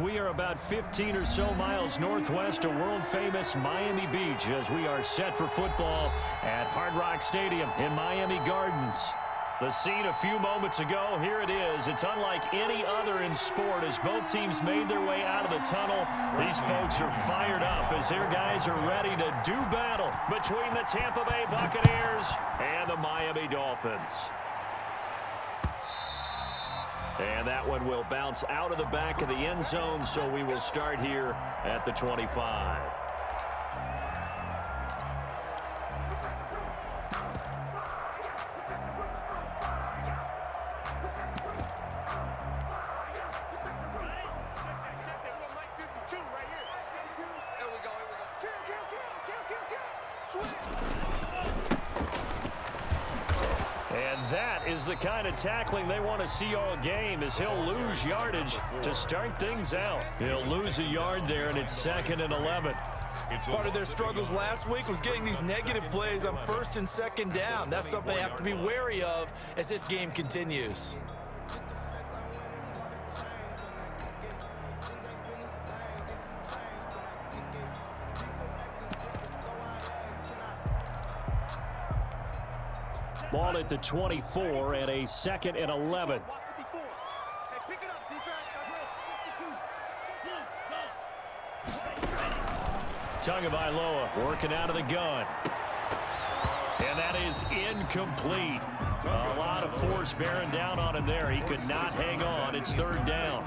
we are about 15 or so miles northwest of world-famous Miami Beach as we are set for football at Hard Rock Stadium in Miami Gardens. The scene a few moments ago, here it is. It's unlike any other in sport as both teams made their way out of the tunnel. These folks are fired up as their guys are ready to do battle between the Tampa Bay Buccaneers and the Miami Dolphins. And that one will bounce out of the back of the end zone, so we will start here at the 25. And that is the kind of tackling they want to see all game as he'll lose yardage to start things out. He'll lose a yard there, and it's 2nd and 11. Part of their struggles last week was getting these negative plays on 1st and 2nd down. That's something they have to be wary of as this game continues. Ball at the 24 and a 2nd and 11. Tagovailoa working out of the gun. And that is incomplete. A lot of force bearing down on him there. He could not hang on. It's 3rd down.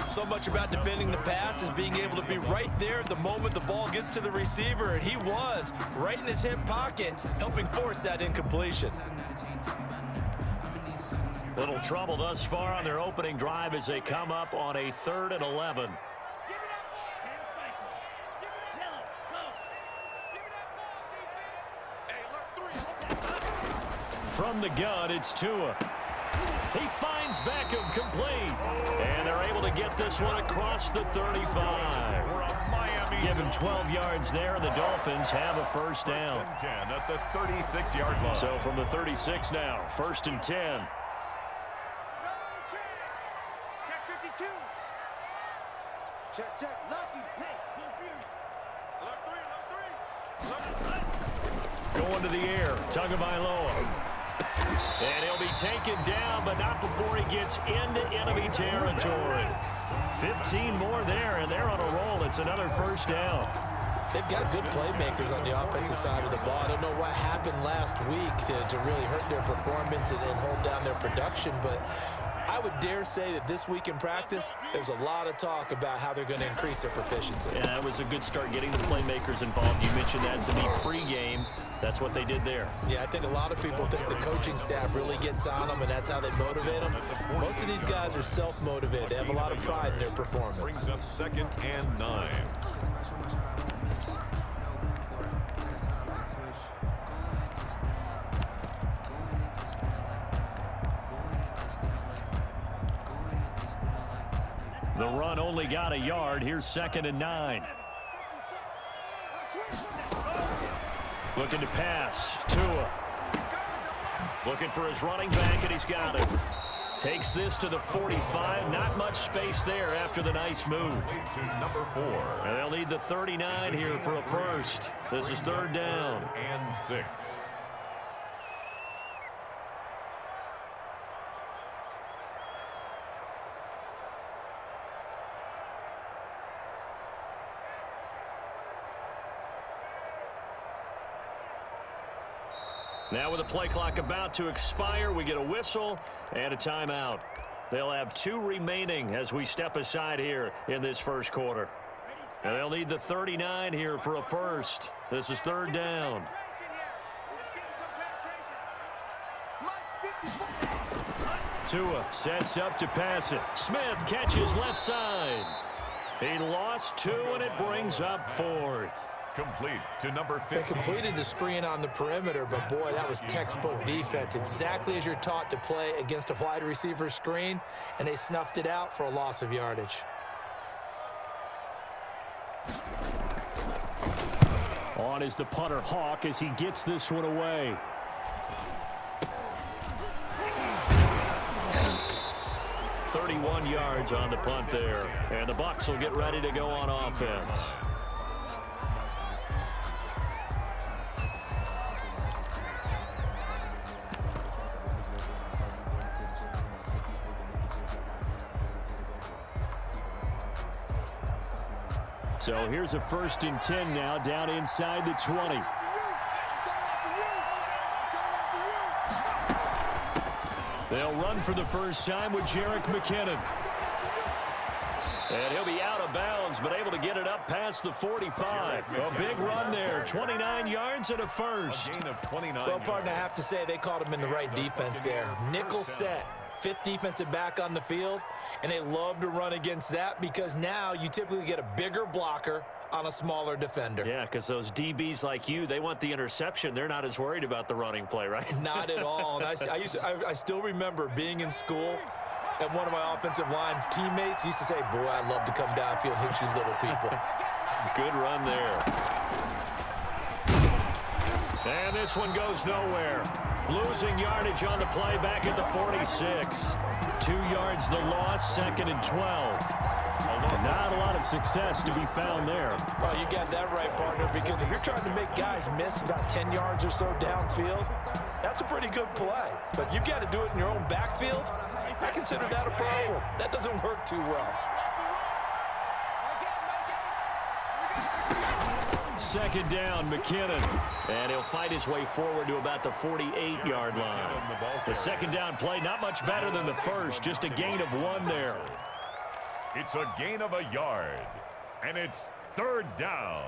So much about defending the pass is being able to be right there at the moment the ball gets to the receiver, and he was right in his hip pocket, helping force that incompletion. Little trouble thus far on their opening drive as they come up on a 3rd and 11. From the gun, it's Tua. He finds Beckham complete. And they're able to get this one across the 35. Give him 12 yards there, and the Dolphins have a 1st down. 10 at the 36-yard line. So from the 36 now, 1st and 10. Check. Lucky. Hey, Going to the air, Tagovailoa. And he'll be taken down, but not before he gets into enemy territory. 15 more there, and they're on a roll. It's another 1st down. They've got good playmakers on the offensive side of the ball. I don't know what happened last week to really hurt their performance and hold down their production, but I would dare say that this week in practice, there's a lot of talk about how they're going to increase their proficiency. Yeah, that was a good start getting the playmakers involved. You mentioned that to me pregame. That's what they did there. Yeah, I think a lot of people think the coaching staff really gets on them, and that's how they motivate them. Most of these guys are self-motivated. They have a lot of pride in their performance. Brings up 2nd and 9. The run only got a yard. Here's 2nd and 9. Looking to pass. Tua. Looking for his running back, and he's got it. Takes this to the 45. Not much space there after the nice move. To number 4. And they'll need the 39 here for a 1st. This is 3rd down. And 6. Now with the play clock about to expire, we get a whistle and a timeout. They'll have 2 remaining as we step aside here in this 1st quarter. And they'll need the 39 here for a 1st. This is 3rd down. Tua sets up to pass it. Smith catches left side. He lost 2, and it brings up 4th. Complete to number 15. They completed the screen on the perimeter, but boy, that was textbook defense. Exactly as you're taught to play against a wide receiver screen, and they snuffed it out for a loss of yardage. On is the punter Hawk as he gets this one away. 31 yards on the punt there. And the Bucs will get ready to go on offense. So here's a 1st and 10 now, down inside the 20. They'll run for the first time with Jerick McKinnon. And he'll be out of bounds, but able to get it up past the 45. A big run there, 29 yards and a first. Gain of 29 Well, partner, I have to say they called him in the right defense there. Nickel set, 5th defensive back on the field, and they love to run against that because now you typically get a bigger blocker on a smaller defender. Yeah, because those DBs like you, they want the interception. They're not as worried about the running play, right? Not at all. And I still remember being in school, and one of my offensive line teammates used to say, boy, I love to come downfield and hit you little people. Good run there. And this one goes nowhere. Losing yardage on the play back at the 46. 2 yards the loss, 2nd and 12. Not a lot of success to be found there. Well, you got that right, partner, because if you're trying to make guys miss about 10 yards or so downfield, that's a pretty good play. But if you've got to do it in your own backfield, I consider that a problem. That doesn't work too well. 2nd down, McKinnon. And he'll fight his way forward to about the 48-yard line. The 2nd down play, not much better than the first, just a gain of 1 there. It's a gain of a yard, and it's 3rd down.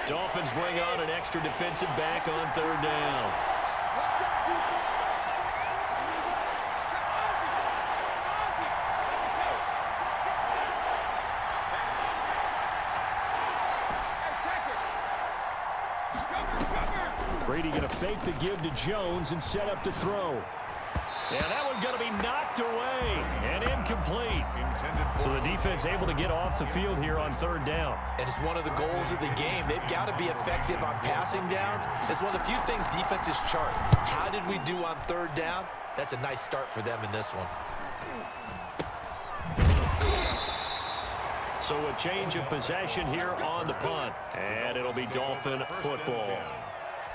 Dolphins bring on an extra defensive back on 3rd down. Brady going to fake the give to Jones and set up to throw. And that one's going to be knocked away and incomplete. So the defense able to get off the field here on 3rd down. And it's one of the goals of the game. They've got to be effective on passing downs. It's one of the few things defenses chart. How did we do on 3rd down? That's a nice start for them in this one. So a change of possession here on the punt. And it'll be Dolphin football.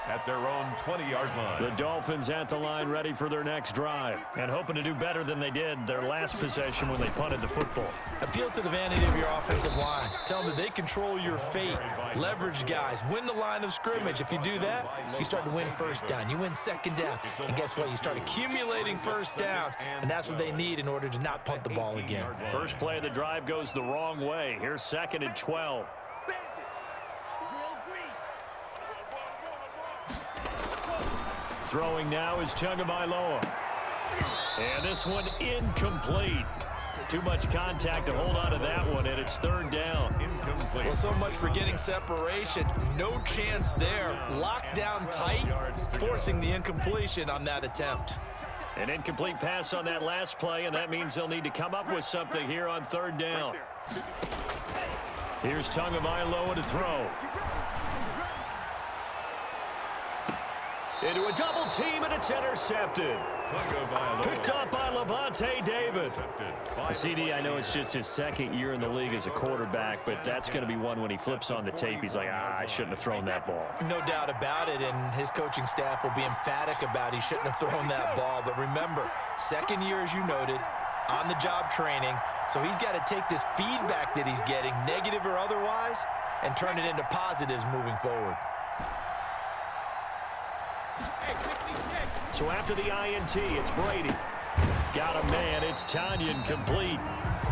At their own 20-yard line. The Dolphins at the line ready for their next drive and hoping to do better than they did their last possession when they punted the football. Appeal to the vanity of your offensive line. Tell them that they control your fate. Leverage guys. Win the line of scrimmage. If you do that, you start to win 1st down. You win 2nd down. And guess what? You start accumulating 1st downs, and that's what they need in order to not punt the ball again. First play of the drive goes the wrong way. Here's 2nd and 12. Throwing now is Tagovailoa. And this one incomplete. Too much contact to hold on to that one, and it's 3rd down. Incomplete. Well, so much for getting separation. No chance there. Locked down tight, forcing the incompletion on that attempt. An incomplete pass on that last play, and that means they'll need to come up with something here on 3rd down. Here's Tagovailoa to throw. Into a double team, and it's intercepted. Picked up by Levante David. CD, I know it's just his 2nd year in the league as a quarterback, but that's going to be one when he flips on the tape. He's like, I shouldn't have thrown that ball. No doubt about it, and his coaching staff will be emphatic about he shouldn't have thrown that ball. But remember, 2nd year, as you noted, on-the-job training, so he's got to take this feedback that he's getting, negative or otherwise, and turn it into positives moving forward. So after the INT, it's Brady. Got a man. It's Tanyan complete.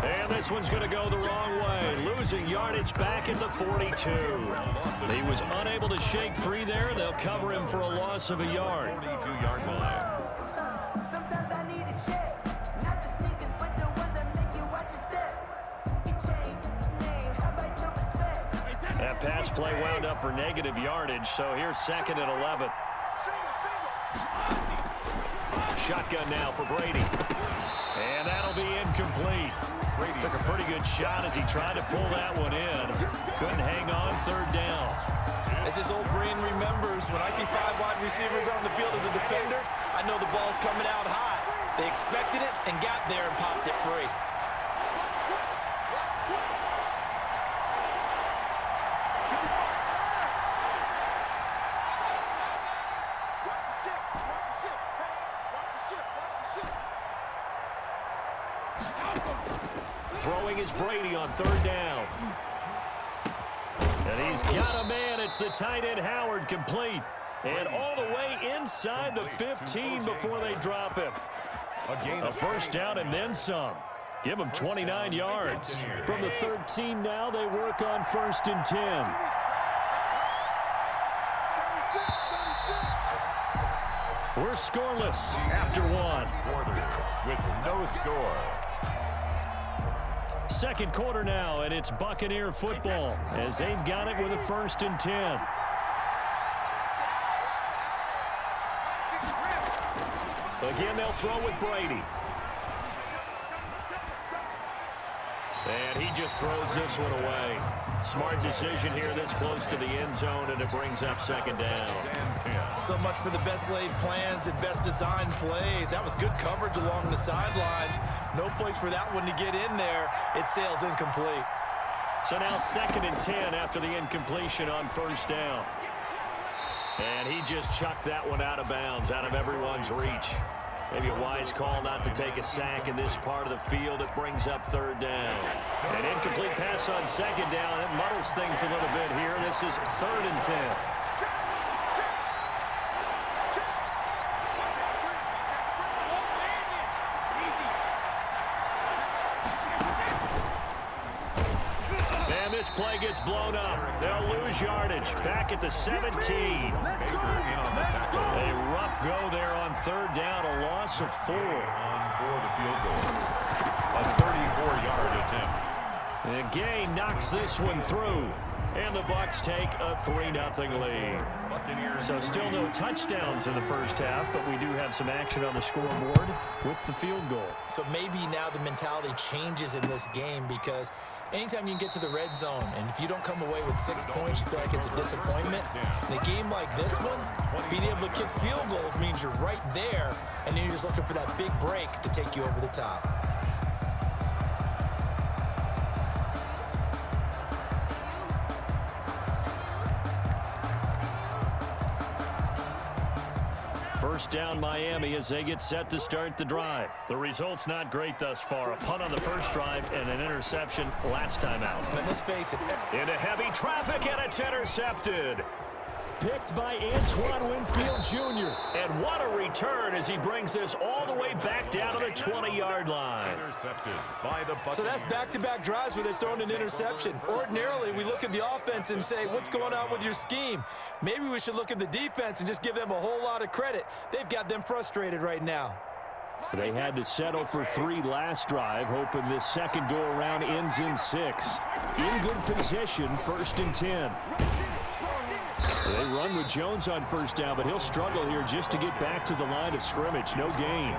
And this one's going to go the wrong way. Losing yardage back at the 42. He was unable to shake free there. They'll cover him for a loss of a yard. 42-yard line. Sometimes I need a check. Not the sneakers, but the ones that make you watch your step. You change the name. How about your respect? That pass play wound up for negative yardage. So here's 2nd and 11. Shotgun now for Brady. And that'll be incomplete. Brady took a pretty good shot as he tried to pull that one in. Couldn't hang on 3rd down. As his old brain remembers, when I see 5 wide receivers on the field as a defender, I know the ball's coming out high. They expected it and got there and popped it free. Throwing is Brady on third down. And he's got a man. It's the tight end Howard, complete. And all the way inside the 15 before they drop him. A first down and then some. Give them 29 yards. From the 13 now, they work on 1st and 10. We're scoreless after one. With no score. Second quarter now, and it's Buccaneer football as they've got it with a 1st and 10. Again, they'll throw with Brady. And he just throws this one away. Smart decision here this close to the end zone, and it brings up 2nd down. So much for the best laid plans and best designed plays. That was good coverage along the sidelines. No place for that one to get in there. It sails incomplete. So now 2nd and 10 after the incompletion on 1st down. And he just chucked that one out of bounds, out of everyone's reach. Maybe a wise call not to take a sack in this part of the field. It brings up 3rd down. An incomplete pass on 2nd down. It muddles things a little bit here. This is 3rd and 10. And this play gets blown up. They'll lose yardage. Back at the 17. A rough go there on 3rd down, a loss of 4. On for the field goal. A 34-yard attempt. And Gay knocks this one through. And the Bucs take a 3-0 lead. So still no touchdowns in the first half, but we do have some action on the scoreboard with the field goal. So maybe now the mentality changes in this game because anytime you can get to the red zone, and if you don't come away with 6 points, you feel like it's a disappointment. In a game like this one, being able to kick field goals means you're right there, and then you're just looking for that big break to take you over the top. First down Miami as they get set to start the drive. The result's not great thus far. A punt on the first drive and an interception last time out. But let's face it. Into heavy traffic, and it's intercepted. Picked by Antoine Winfield Jr. And what a return as he brings this all the way back down to the 20-yard line. Intercepted by the Buccaneers. So that's back-to-back drives where they've thrown an interception. Ordinarily, we look at the offense and say, what's going on with your scheme? Maybe we should look at the defense and just give them a whole lot of credit. They've got them frustrated right now. They had to settle for 3 last drive, hoping this second go-around ends in 6. In good position, 1st and 10. They run with Jones on first down, but he'll struggle here just to get back to the line of scrimmage. No gain.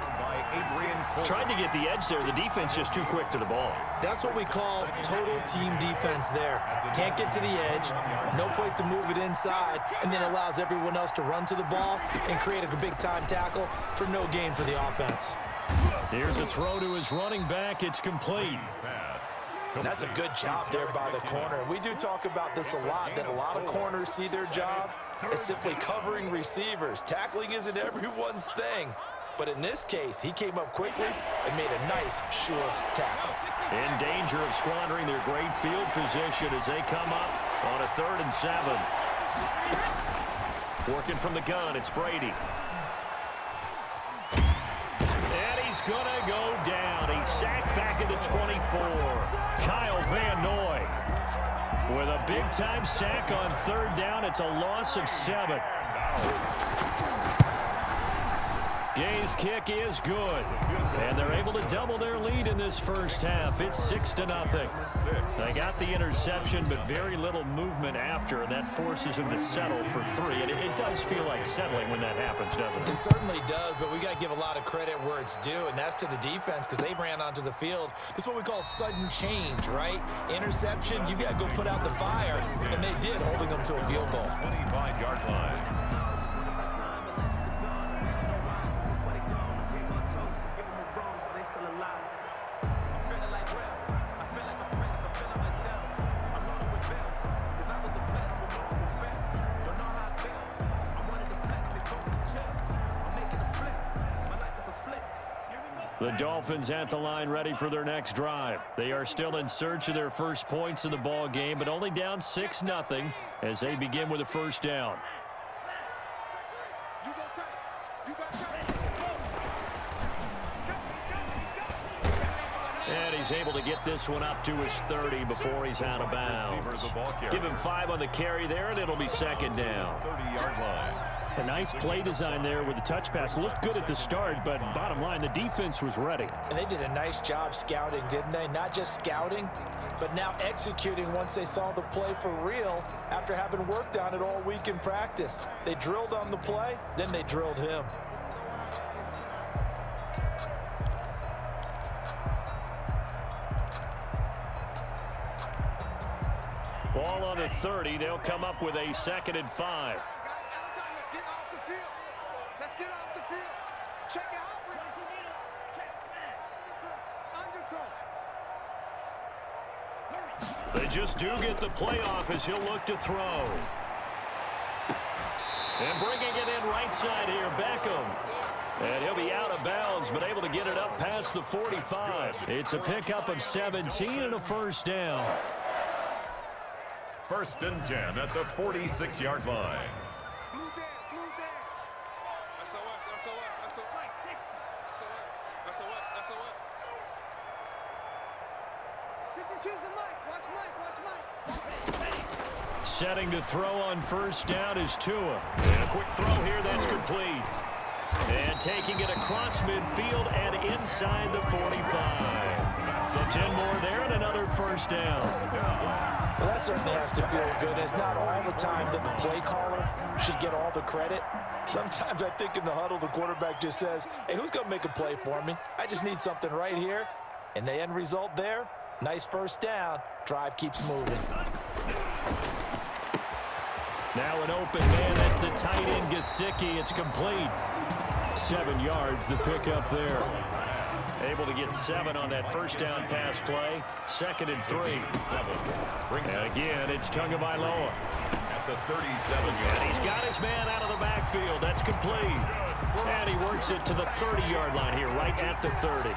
Tried to get the edge there. The defense just too quick to the ball. That's what we call total team defense there. Can't get to the edge, no place to move it inside, and then allows everyone else to run to the ball and create a big-time tackle for no gain for the offense. Here's a throw to his running back. It's complete. That's a good job there by the corner. We do talk about this a lot, that a lot of corners see their job as simply covering receivers. Tackling isn't everyone's thing. But in this case, he came up quickly and made a nice, sure tackle. In danger of squandering their great field position as they come up on a 3rd and 7. Working from the gun, it's Brady. And he's going to go down. He's sacked back at the 24. Kyle Van Noy with a big-time sack on 3rd down. It's a loss of 7. Gay's kick is good, and they're able to double their lead in this first half. It's 6-0. They got the interception, but very little movement after, and that forces them to settle for 3. And it does feel like settling when that happens, doesn't it? It certainly does, but we got to give a lot of credit where it's due, and that's to the defense because they ran onto the field. This is what we call sudden change, right? Interception, you got to go put out the fire, and they did, holding them to a field goal. 25-yard line. The Dolphins at the line ready for their next drive. They are still in search of their first points in the ball game, but only down 6-0 as they begin with a first down. And he's able to get this one up to his 30 before he's out of bounds. Give him 5 on the carry there, and it'll be second down. 30-yard line. A nice play design there with the touch pass. Looked good at the start, but bottom line, the defense was ready. And they did a nice job scouting, didn't they? Not just scouting, but now executing once they saw the play for real after having worked on it all week in practice. They drilled on the play, then they drilled him. Ball on the 30. They'll come up with a 2nd and 5. They just do get the playoff as he'll look to throw. And bringing it in right side here, Beckham. And he'll be out of bounds, but able to get it up past the 45. It's a pickup of 17 and a first down. 1st and 10 at the 46-yard line. Setting to throw on first down is Tua. And a quick throw here, that's complete. And taking it across midfield and inside the 45. So 10 more there and another first down. Well, that certainly has to feel good. It's not all the time that the play caller should get all the credit. Sometimes I think in the huddle, the quarterback just says, hey, who's going to make a play for me? I just need something right here. And the end result there, nice first down. Drive keeps moving. Now an open man, that's the tight end, Gesicki. It's complete. 7 yards, the pickup there. Able to get 7 on that first down pass play. 2nd and 3. And again, it's Tagovailoa. At the 37-yard. And he's got his man out of the backfield. That's complete. And he works it to the 30-yard line here, right at the 30.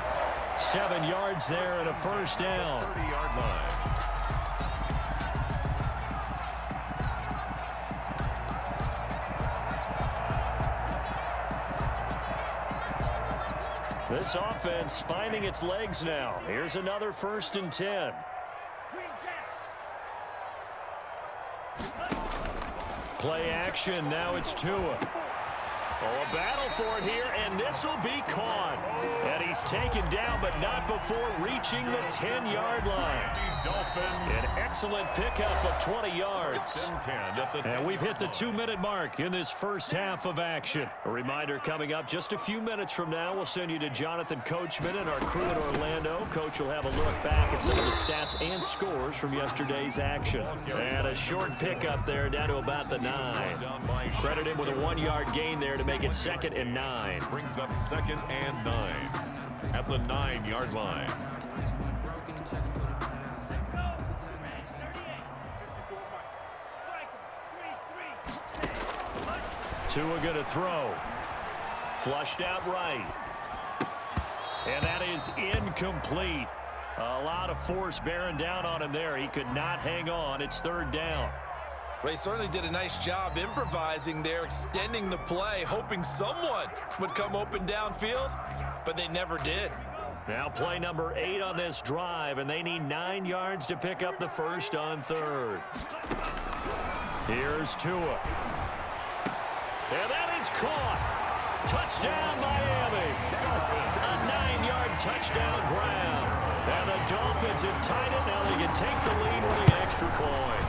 7 yards there and a first down. 30-yard line. This offense finding its legs now. Here's another 1st and 10. Play action. Now it's Tua. Oh, a battle for it here, and this will be caught. And he's taken down, but not before reaching the 10-yard line. An excellent pickup of 20 yards. And we've hit the 2-minute mark in this first half of action. A reminder coming up just a few minutes from now, we'll send you to Jonathan Coachman and our crew in Orlando. Coach will have a look back at some of the stats and scores from yesterday's action. And a short pickup there down to about the 9. Credit him with a 1-yard gain there to make it 2nd and 9. Brings up 2nd and 9 at the 9-yard line. Tua going to throw. Flushed out right. And that is incomplete. A lot of force bearing down on him there. He could not hang on. It's 3rd down. They certainly did a nice job improvising there, extending the play, hoping someone would come open downfield, but they never did. Now play number 8 on this drive, and they need 9 yards to pick up the first on 3rd. Here's Tua. And that is caught. Touchdown, Miami. A 9-yard touchdown grab. And the Dolphins have tied it. Now they can take the lead with an extra point.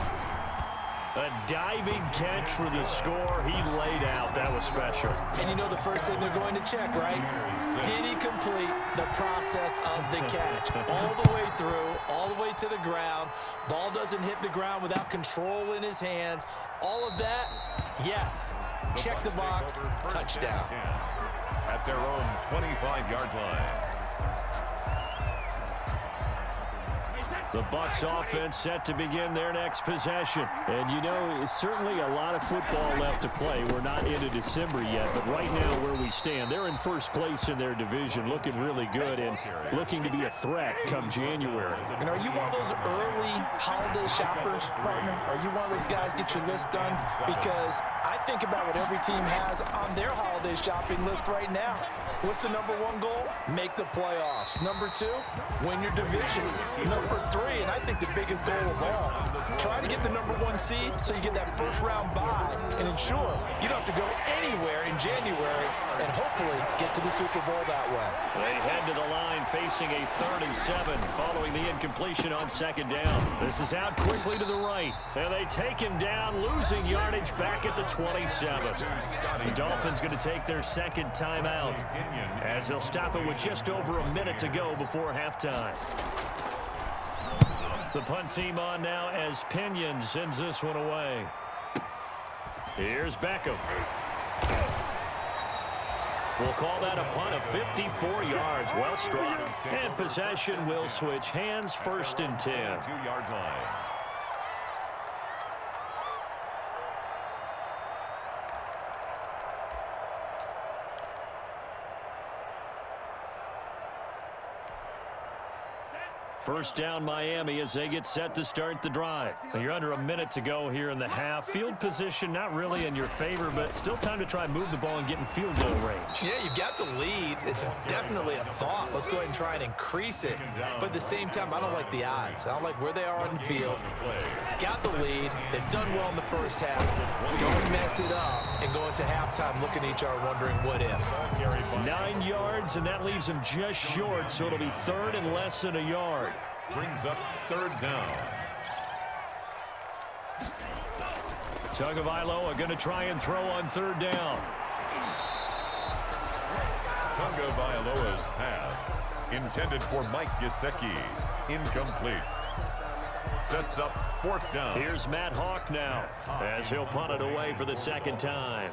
A diving catch for the score. He laid out. That was special. And you know the first thing they're going to check, right? Did he complete the process of the catch? All the way through, all the way to the ground. Ball doesn't hit the ground without control in his hands. All of that, yes. Check the box. Touchdown. At their own 25-yard line. The Bucs offense set to begin their next possession. And, you know, it's certainly a lot of football left to play. We're not into December yet, but right now where we stand, they're in first place in their division, looking really good and looking to be a threat come January. And are you one of those early holiday shoppers, partner? Are you one of those guys get your list done? Because I think about what every team has on their holiday shopping list right now. What's the number one goal? Make the playoffs. Number two, win your division. Number three, and I think the biggest goal of all, try to get the number one seed so you get that first round bye and ensure you don't have to go anywhere in January and hopefully get to the Super Bowl that way. They head to the line facing a 3rd and 7 following the incompletion on 2nd down. This is out quickly to the right. And they take him down, losing yardage back at the 27. The Dolphins going to take their 2nd timeout as they'll stop it with just over a minute to go before halftime. The punt team on now as Pinion sends this one away. Here's Beckham. We'll call that a punt of 54 yards. Well struck. And possession will switch hands, 1st and 10. 2-yard line. First down Miami as they get set to start the drive. You're under a minute to go here in the half. Field position not really in your favor, but still time to try and move the ball and get in field goal range. Yeah, you've got the lead. It's definitely a thought. Let's go ahead and try and increase it. But at the same time, I don't like the odds. I don't like where they are on the field. Got the lead. They've done well in the first half. Don't mess it up and go into halftime looking at each other wondering what if. 9 yards, and that leaves them just short, so it'll be 3rd and less than a yard. Brings up 3rd down. Tagovailoa going to try and throw on 3rd down. Tagovailoa's pass, intended for Mike Gesicki, incomplete. Sets up 4th down. Here's Matt Hawk now as he'll punt it away for the 2nd time.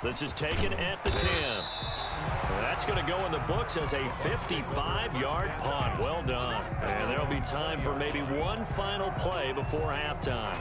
This is taken at the 10. That's going to go in the books as a 55-yard punt. Well done. And there'll be time for maybe one final play before halftime.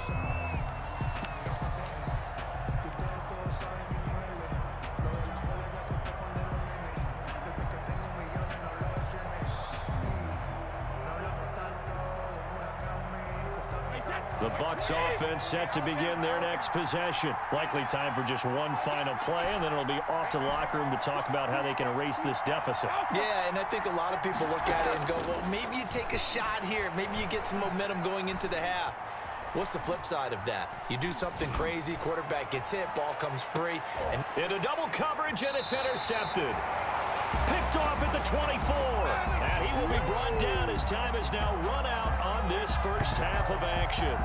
The Bucs offense set to begin their next possession. Likely time for just one final play, and then it'll be off to the locker room to talk about how they can erase this deficit. Yeah, and I think a lot of people look at it and go, well, maybe you take a shot here. Maybe you get some momentum going into the half. What's the flip side of that? You do something crazy, quarterback gets hit, ball comes free. And into double coverage, and it's intercepted. Picked off at the 24. And he will be brought down as time has now run out on this first half of action.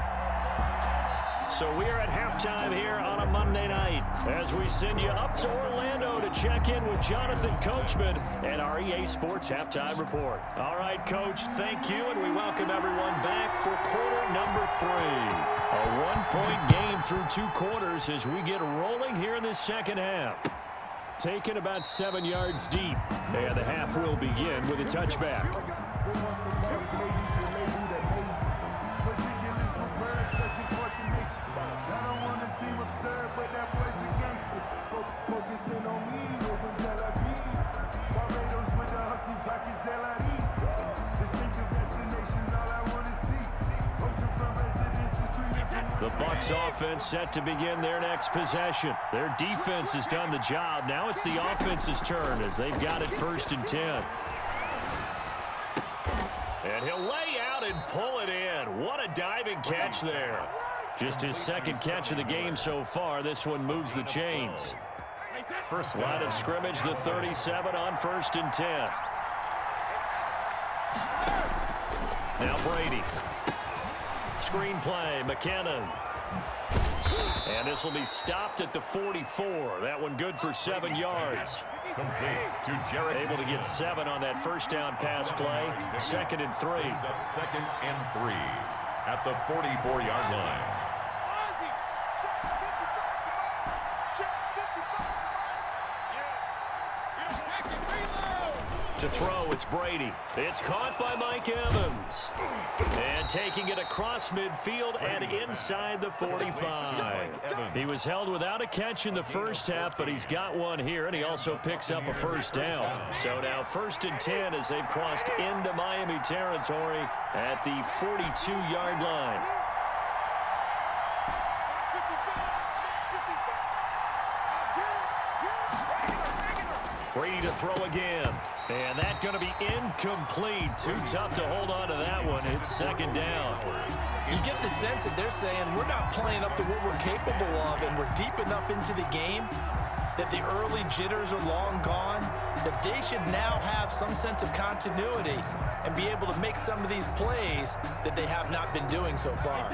So we are at halftime here on a Monday night as we send you up to Orlando to check in with Jonathan Coachman and our EA Sports Halftime Report. All right, Coach, thank you, and we welcome everyone back for quarter number 3. A one-point game through 2 quarters as we get rolling here in this second half. Taken about 7 yards deep, and the half will begin with a touchback. The Bucs offense set to begin their next possession. Their defense has done the job. Now it's the offense's turn as they've got it 1st and 10. And he'll lay out and pull it in. What a diving catch there. Just his 2nd catch of the game so far. This one moves the chains. First line of scrimmage, the 37 on 1st and 10. Now Brady. Screen play, McKinnon. And this will be stopped at the 44. That one good for 7 yards. Complete to Jarrett. Able to get 7 on that first down pass play. 2nd and 3. Up 2nd and 3 at the 44-yard line. To throw, it's Brady. It's caught by Mike Evans. And taking it across midfield and inside the 45. He was held without a catch in the first half, but he's got one here, and he also picks up a first down. So now 1st and 10 as they've crossed into Miami territory at the 42-yard line. Brady to throw again. And that's going to be incomplete. Too tough to hold on to that one. It's 2nd down. You get the sense that they're saying we're not playing up to what we're capable of, and we're deep enough into the game that the early jitters are long gone, that they should now have some sense of continuity and be able to make some of these plays that they have not been doing so far.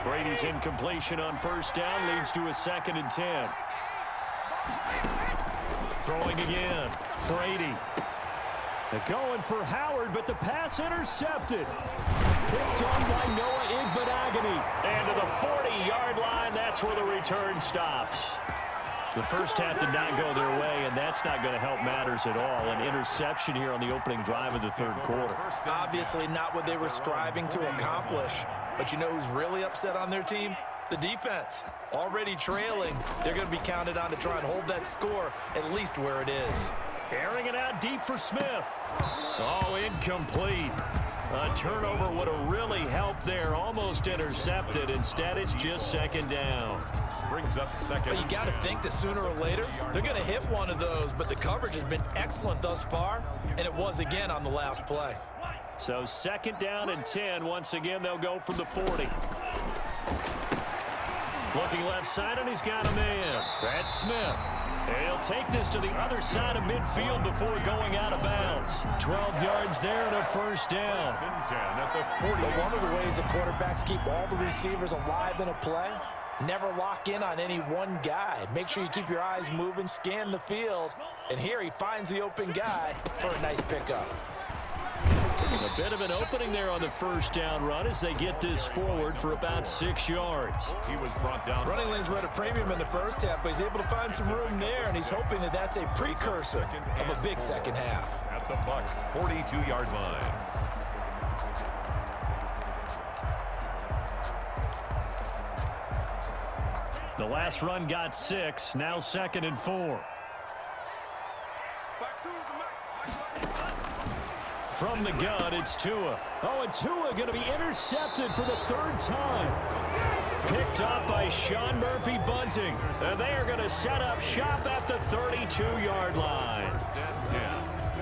Brady's incompletion on 1st down leads to a 2nd and 10. Throwing again. Brady. They're going for Howard, but the pass intercepted. Picked on by Noah Igbenogany. And to the 40-yard line, that's where the return stops. The first half did not go their way, and that's not going to help matters at all. An interception here on the opening drive of the 3rd quarter. Obviously not what they were striving to accomplish. But you know who's really upset on their team? The defense. Already trailing. They're going to be counted on to try and hold that score at least where it is. Airing it out deep for Smith. Oh, incomplete. A turnover would have really helped there. Almost intercepted. Instead, it's just 2nd down. Brings up 2nd. Well, you got to think that sooner or later, they're going to hit one of those, but the coverage has been excellent thus far, and it was again on the last play. So 2nd down and 10. Once again, they'll go from the 40. Looking left side, and he's got a man. That's Smith. He'll take this to the other side of midfield before going out of bounds. 12 yards there and a 1st down. But one of the ways that quarterbacks keep all the receivers alive in a play, never lock in on any one guy. Make sure you keep your eyes moving, scan the field, and here he finds the open guy for a nice pickup. A bit of an opening there on the 1st down run as they get this forward for about 6 yards. He was brought down. Running lanes were at a premium in the first half, but he's able to find some room there, and he's hoping that that's a precursor of a big second half. At the Bucs' 42-yard line. The last run got 6, now 2nd and 4. From the gun, it's Tua. Oh, and Tua going to be intercepted for the 3rd time. Picked up by Sean Murphy Bunting. And they are going to set up shop at the 32-yard line. 1st and 10.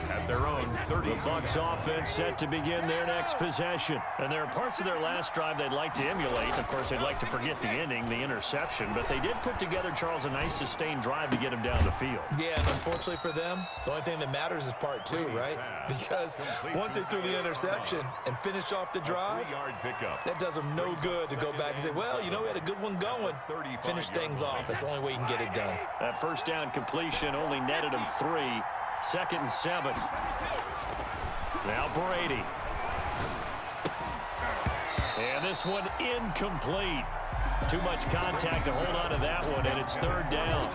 At their own 30. The Bucs offense set to begin their next possession. And there are parts of their last drive they'd like to emulate. Of course, they'd like to forget the inning, the interception. But they did put together, Charles, a nice sustained drive to get him down the field. Yeah, and unfortunately for them, the only thing that matters is part 2, right? Because once they threw the interception and finished off the drive, that does them no good to go back and say, well, you know, we had a good one going. Finish things off. That's the only way you can get it done. That 1st down completion only netted him 3. 2nd and 7. Now Brady. And this one incomplete. Too much contact to hold on to that one, and it's 3rd down.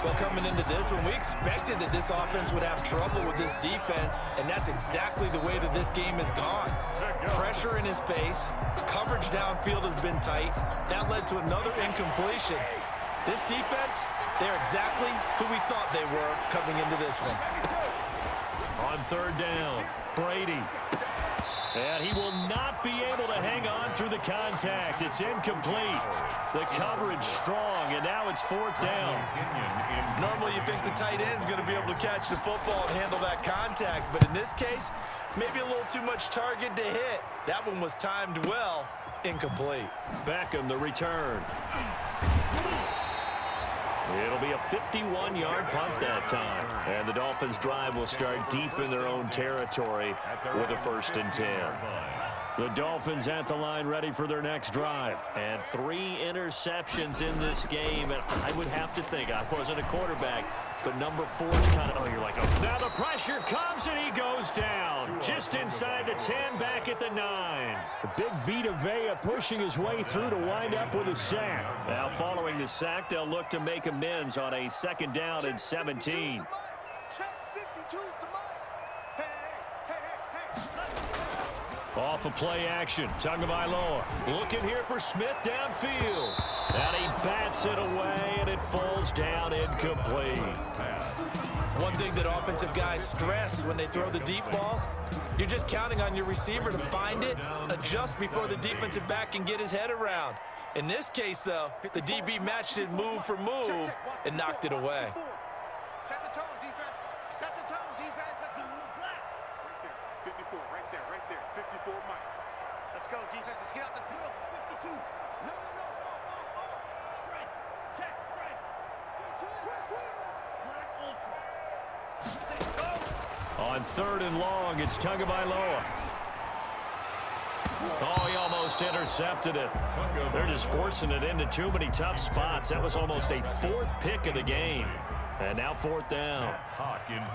Well, coming into this one, we expected that this offense would have trouble with this defense, and that's exactly the way that this game has gone. Pressure in his face. Coverage downfield has been tight. That led to another incompletion. This defense, they're exactly who we thought they were coming into this one. On 3rd down, Brady. And he will not be able to hang on through the contact. It's incomplete. The coverage strong, and now it's 4th down. Normally you think the tight end's going to be able to catch the football and handle that contact, but in this case, maybe a little too much target to hit. That one was timed well, incomplete. Beckham, the return. It'll be a 51-yard punt that time. And the Dolphins' drive will start deep in their own territory with a 1st and 10. The Dolphins at the line ready for their next drive. And 3 interceptions in this game. And I would have to think, I wasn't a quarterback, but number 4 is kind of, you're like, oh. Now the pressure comes and he goes down. Just inside the 10, back at the 9. The big Vita Vea pushing his way through to wind up with a sack. Now following the sack, they'll look to make amends on a 2nd down and 17. Off of play action, Tagovailoa looking here for Smith downfield. And he bats it away, and it falls down incomplete. One thing that offensive guys stress when they throw the deep ball, you're just counting on your receiver to find it, adjust before the defensive back can get his head around. In this case, though, the DB matched it move for move and knocked it away. Set the tone, defense. Set the tone, defense. Let's go. Right there. 54, right there, right there. 54, Mike. Let's go, defense. Let's get out the field. 52. No. Straight. Check, straight. Black ultra. On 3rd and long, it's Tagovailoa. Oh, he almost intercepted it. They're just forcing it into too many tough spots. That was almost a 4th pick of the game. And now 4th down.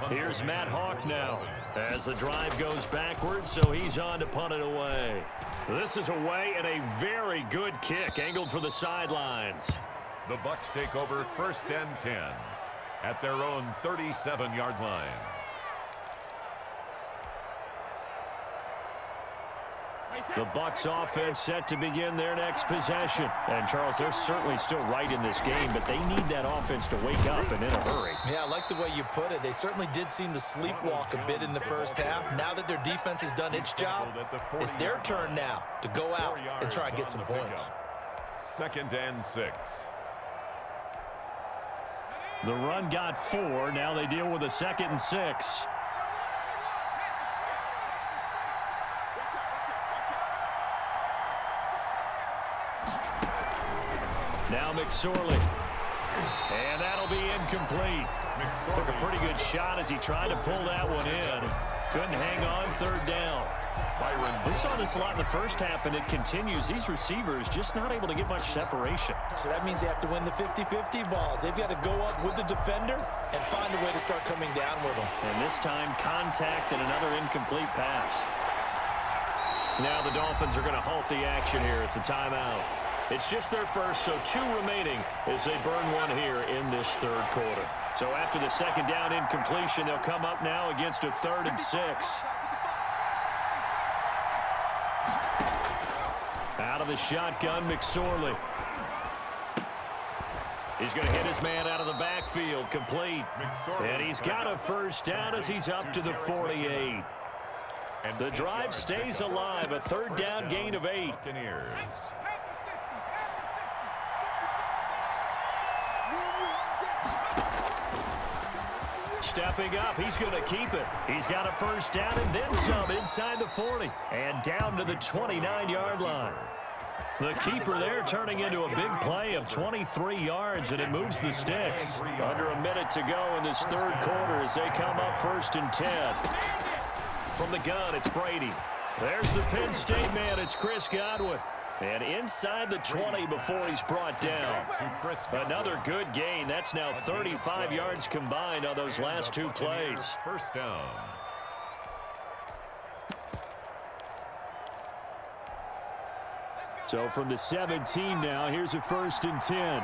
Here's Matt Hawk now as the drive goes backwards, so he's on to punt it away. This is away and a very good kick angled for the sidelines. The Bucs take over 1st and 10 at their own 37-yard line. The Bucs offense set to begin their next possession. And, Charles, they're certainly still right in this game, but they need that offense to wake up and in a hurry. Yeah, I like the way you put it. They certainly did seem to sleepwalk a bit in the first half. Now that their defense has done its job, it's their turn now to go out and try and get some points. 2nd and 6. The run got 4. Now they deal with a 2nd and 6. Now McSorley. And that'll be incomplete. Took a pretty good shot as he tried to pull that one in. Couldn't hang on 3rd down. We saw this a lot in the first half, and it continues. These receivers just not able to get much separation. So that means they have to win the 50-50 balls. They've got to go up with the defender and find a way to start coming down with them. And this time, contact and another incomplete pass. Now the Dolphins are going to halt the action here. It's a timeout. It's just their first, so 2 remaining as they burn one here in this 3rd quarter. So after the 2nd down incompletion, they'll come up now against a 3rd and 6. Out of the shotgun, McSorley. He's going to hit his man out of the backfield, complete. And he's got a 1st down as he's up to the 48. The drive stays alive, a 3rd down gain of 8. Stepping up, he's going to keep it. He's got a 1st down and then some inside the 40. And down to the 29-yard line. The keeper there turning into a big play of 23 yards, and it moves the sticks. Under a minute to go in this 3rd quarter as they come up 1st and 10. From the gun, it's Brady. There's the Penn State man, it's Chris Godwin. And inside the 20 before he's brought down. Another good gain. That's now 35 yards combined on those last 2 plays. 1st down. So from the 17 now, here's a 1st and 10.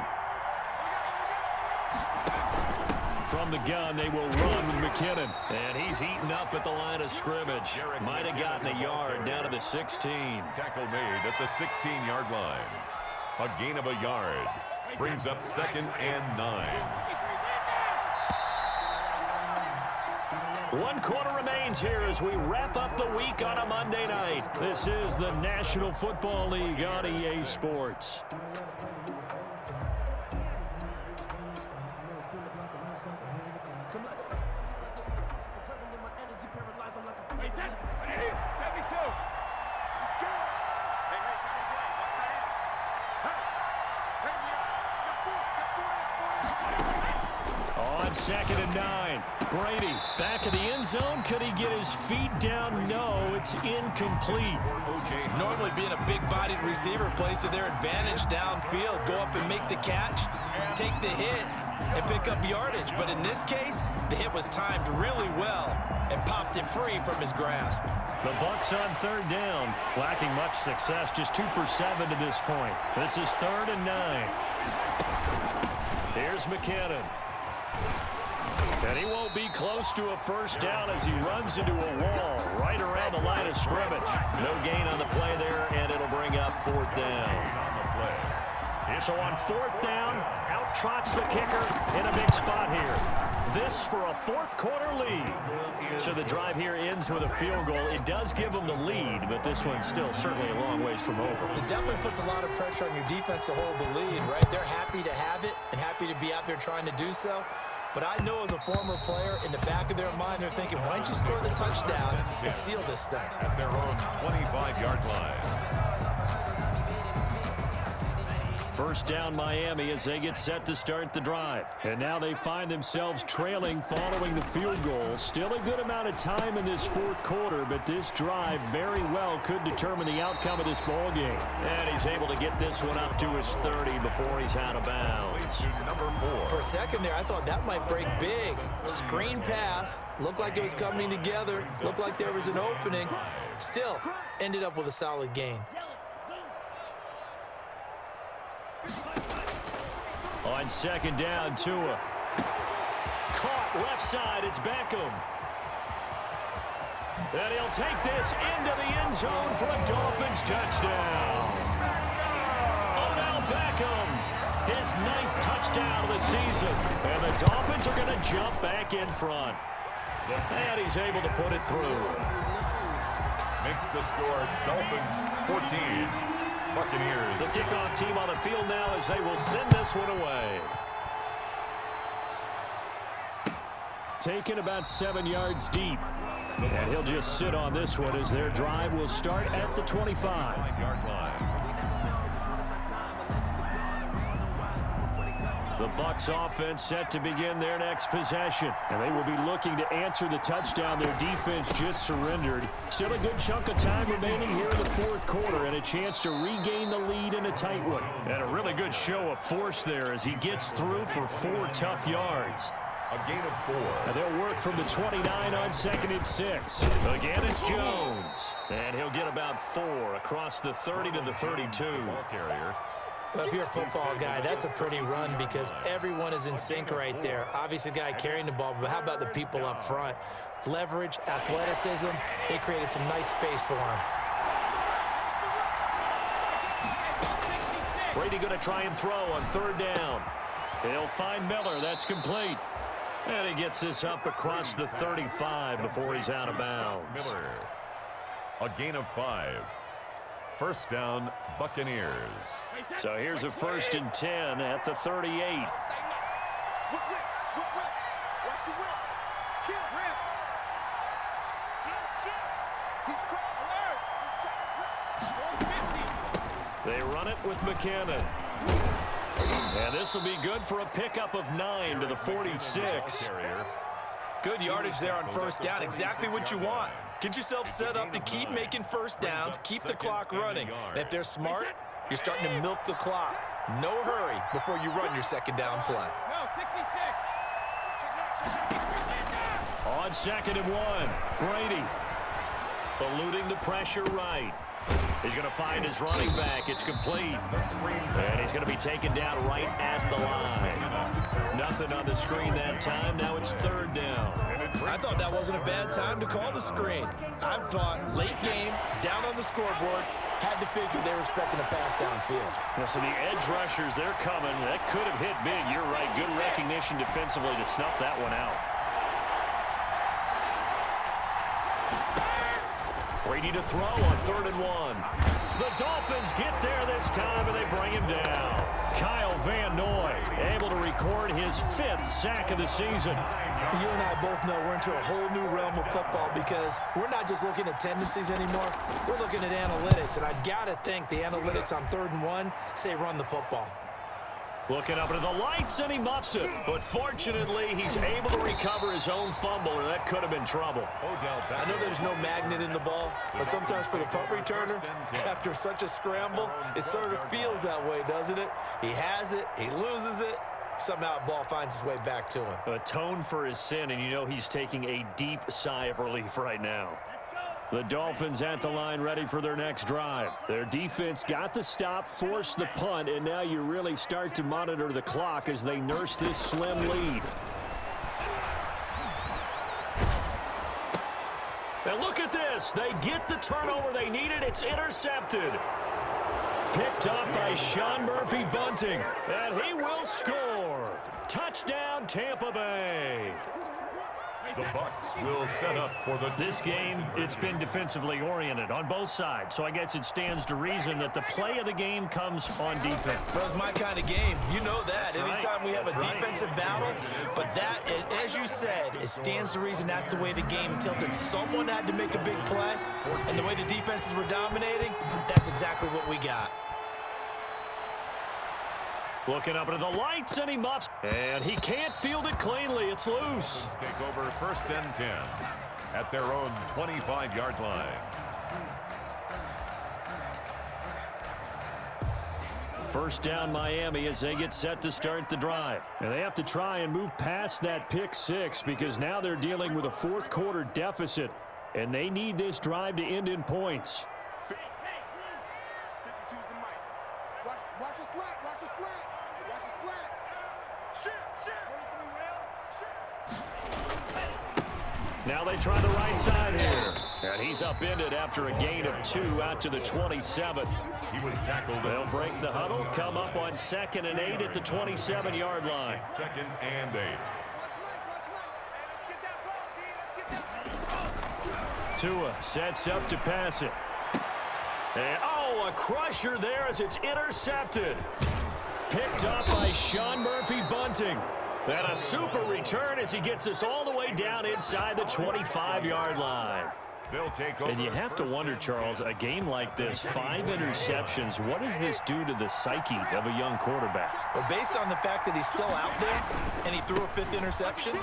From the gun, they will run with McKinnon. And he's eaten up at the line of scrimmage. Might have gotten a yard down to the 16. Tackle made at the 16-yard line. A gain of a yard. Brings up 2nd and 9. 1 quarter remains here as we wrap up the week on a Monday night. This is the National Football League on EA Sports. On 2nd and 9, Brady back in the end zone. Could he get his feet down? No, it's incomplete. Normally being a big-bodied receiver plays to their advantage downfield. Go up and make the catch, take the hit, and pick up yardage. But in this case, the hit was timed really well and popped it free from his grasp. The Bucs on 3rd down, lacking much success, just 2 for 7 to this point. This is 3rd and 9. Here's McKinnon. And he won't be close to a first down as he runs into a wall right around the line of scrimmage. No gain on the play there, and it'll bring up fourth down. So on fourth down, out trots the kicker in a big spot here. This for a fourth quarter lead. So the drive here ends with a field goal. It does give them the lead, but this one's still certainly a long ways from over. It definitely puts a lot of pressure on your defense to hold the lead, right? They're happy to have it and happy to be out there trying to do so. But I know as a former player, in the back of their mind, they're thinking, why don't you score the touchdown and seal this thing? At their own 25-yard line. First down Miami as they get set to start the drive. And now they find themselves trailing following the field goal. Still a good amount of time in this fourth quarter, but this drive very well could determine the outcome of this ball game. And he's able to get this one up to his 30 before he's out of bounds. Number 4. For a second there, I thought that might break big. Screen pass. Looked like it was coming together. Looked like there was an opening. Still, ended up with a solid gain. On second down, Tua. Caught left side, it's Beckham. And he'll take this into the end zone for a Dolphins touchdown. Odell Beckham, his 9th touchdown of the season. And the Dolphins are going to jump back in front. And he's able to put it through. Makes the score Dolphins 14. Buccaneers. The kickoff team on the field now as they will send this one away. Taken about 7 yards deep. And he'll just sit on this one as their drive will start at the 25-yard line. The Bucs offense set to begin their next possession. And they will be looking to answer the touchdown their defense just surrendered. Still a good chunk of time remaining here in the fourth quarter and a chance to regain the lead in a tight one. And a really good show of force there as he gets through for 4 tough yards. A gain of 4. And they'll work from the 29 on 2nd and 6. Again, it's Jones. And he'll get about 4 across the 30 to the 32. Ball carrier. Well, if you're a football guy, that's a pretty run because everyone is in sync right there. Obviously, the guy carrying the ball, but how about the people up front? Leverage, athleticism, they created some nice space for him. Brady going to try and throw on 3rd down. He'll find Miller. That's complete. And he gets this up across the 35 before he's out of bounds. Miller. A gain of 5. First down, Buccaneers. So here's a 1st and 10 at the 38. They run it with McKinnon. And this will be good for a pickup of 9 to the 46. Good yardage there on first down. Exactly what you want. Get yourself set up to keep making first downs, keep the clock running. And if they're smart, you're starting to milk the clock. No hurry before you run your second down play. On 2nd and 1, Brady eluding the pressure right. He's going to find his running back. It's complete. And he's going to be taken down right at the line. Nothing on the screen that time. Now it's 3rd down. I thought that wasn't a bad time to call the screen. I thought late game, down on the scoreboard, had to figure they were expecting a pass downfield. Yeah, so the edge rushers, they're coming. That could have hit big. You're right. Good recognition defensively to snuff that one out. Brady to throw on 3rd and 1. The Dolphins get there this time, and they bring him down. Kyle Van Noy able to record his 5th sack of the season. You and I both know we're into a whole new realm of football because we're not just looking at tendencies anymore. We're looking at analytics, and I got to think the analytics on 3rd and 1 say run the football. Looking up into the lights, and he muffs it. But fortunately, he's able to recover his own fumble, and that could have been trouble. I know there's no magnet in the ball, but sometimes for the punt returner, after such a scramble, it sort of feels that way, doesn't it? He has it, he loses it, somehow the ball finds its way back to him. Atone for his sin, and you know he's taking a deep sigh of relief right now. The Dolphins at the line ready for their next drive. Their defense got the stop, forced the punt, and now you really start to monitor the clock as they nurse this slim lead. And look at this. They get the turnover they needed. It's intercepted. Picked up by Sean Murphy Bunting. And he will score. Touchdown, Tampa Bay. The Bucs will set up for This game, it's been defensively oriented on both sides, so I guess it stands to reason that the play of the game comes on defense. So it's my kind of game. You know that. That's Anytime right. we have a That's right. defensive battle, but that, as you said, it stands to reason that's the way the game tilted. Someone had to make a big play, and the way the defenses were dominating, that's exactly what we got. Looking up into the lights, and he muffs. And he can't field it cleanly. It's loose. Take over 1st and 10 at their own 25-yard line. First down Miami as they get set to start the drive. And they have to try and move past that pick six because now they're dealing with a fourth quarter deficit. And they need this drive to end in points. 52's the mic. Watch a slat. Watch a slat. Watch a slat. Shoot. Now they try the right side here. And he's upended after a gain of 2 out to the 27. He was tackled. They'll break the huddle, come up on 2nd and 8 at the 27-yard line. 2nd and 8. Tua sets up to pass it. And, a crusher there as it's intercepted. Picked up by Sean Murphy Bunting. And a super return as he gets us all the way down inside the 25-yard line. They'll take over. And you have to wonder, Charles, a game like this, 5 interceptions, what does this do to the psyche of a young quarterback? Well, based on the fact that he's still out there and he threw a 5th interception,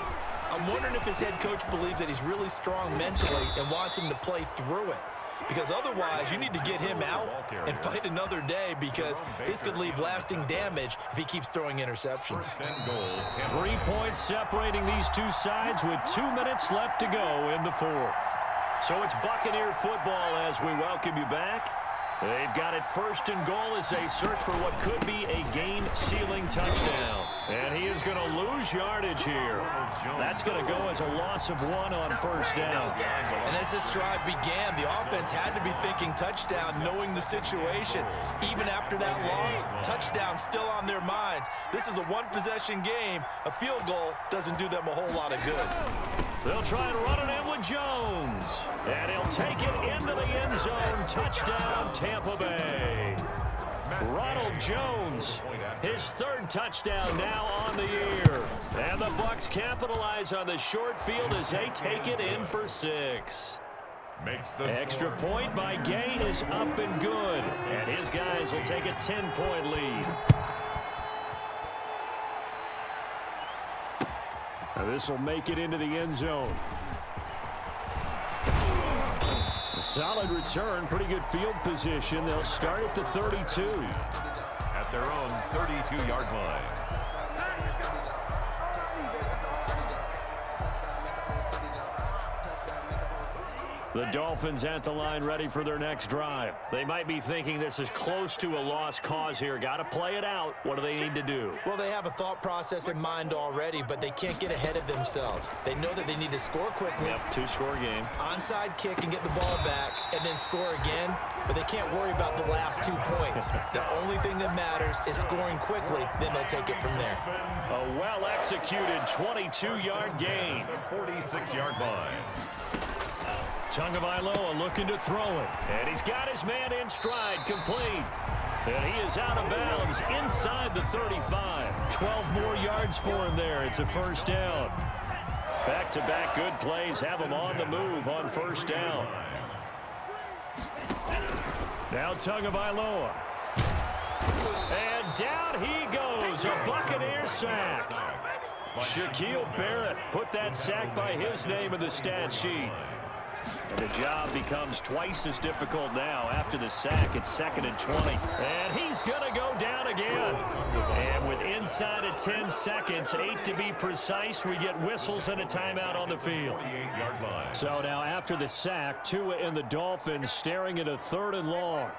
I'm wondering if his head coach believes that he's really strong mentally and wants him to play through it. Because otherwise, you need to get him out and fight another day because this could leave lasting damage if he keeps throwing interceptions. 1st and goal. 3 points separating these two sides with 2 minutes left to go in the fourth. So it's Buccaneer football as we welcome you back. They've got it 1st and goal as they search for what could be a game-sealing touchdown. And he is going to lose yardage here. That's going to go as a loss of 1 on 1st down. And as this drive began, the offense had to be thinking touchdown, knowing the situation. Even after that loss, touchdown still on their minds. This is a one-possession game. A field goal doesn't do them a whole lot of good. They'll try and run it in with Jones. And he'll take it into the end zone. Touchdown, Tampa Bay. Ronald Jones, his 3rd touchdown now on the year. And the Bucs capitalize on the short field as they take it in for 6. Makes the Extra point by Gain is up and good. And his guys will take a 10-point lead. Now this will make it into the end zone. A solid return, pretty good field position. They'll start at the 32. at their own 32-yard line. The Dolphins at the line ready for their next drive. They might be thinking this is close to a lost cause here. Got to play it out. What do they need to do? Well, they have a thought process in mind already, but they can't get ahead of themselves. They know that they need to score quickly. Yep, 2-score game. Onside kick and get the ball back and then score again, but they can't worry about the last 2 points. The only thing that matters is scoring quickly, then they'll take it from there. A well-executed 22-yard gain. 46-yard line. Tagovailoa looking to throw it. And he's got his man in stride, complete. And he is out of bounds inside the 35. 12 more yards for him there. It's a first down. Back-to-back good plays have him on the move on first down. Now Tagovailoa. And down he goes. A Buccaneer sack. Shaquille Barrett put that sack by his name in the stat sheet. And the job becomes twice as difficult now after the sack. It's 2nd and 20. And he's going to go down again. And with inside of 10 seconds, 8 to be precise, we get whistles and a timeout on the field. So now after the sack, Tua and the Dolphins staring at a 3rd and long.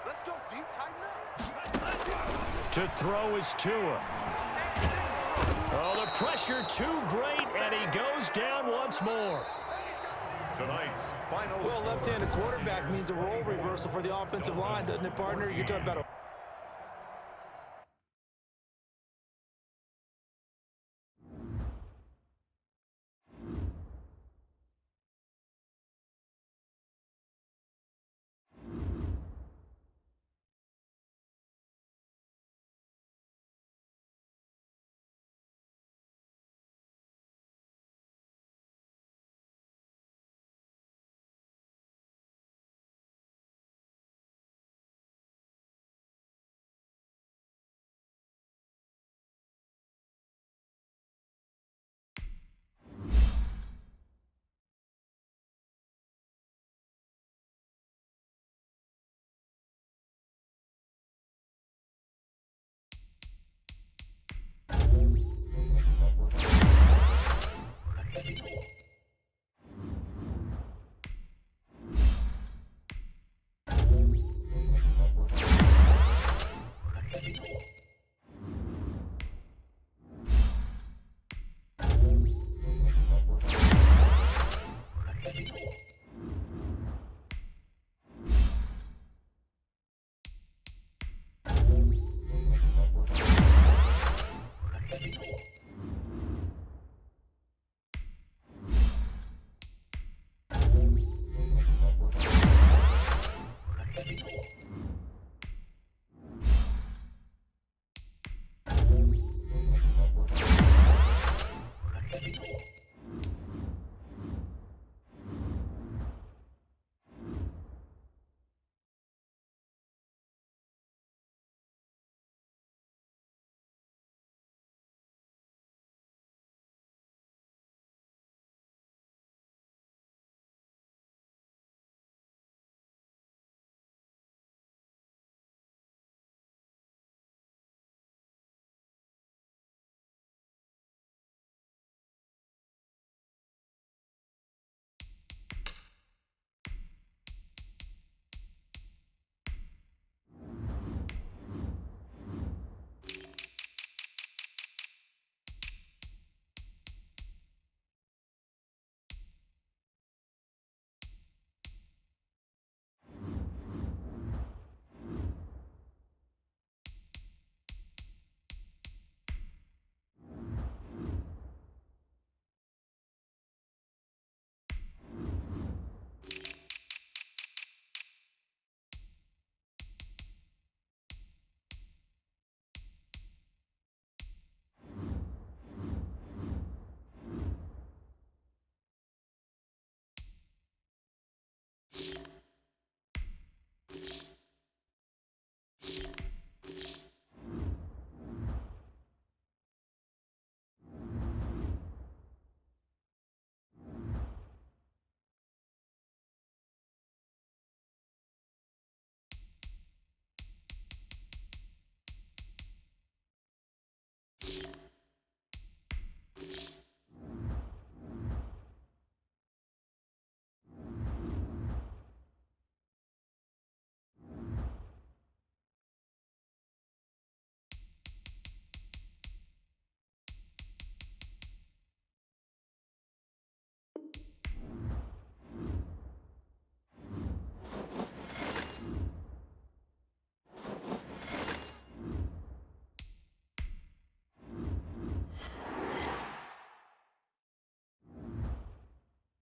Let's go deep, tighten up. To throw is Tua. Oh, the pressure too great, and he goes down once more. Tonight's final Well, left-handed quarterback means a role reversal for the offensive line, doesn't it, partner? You're talking about a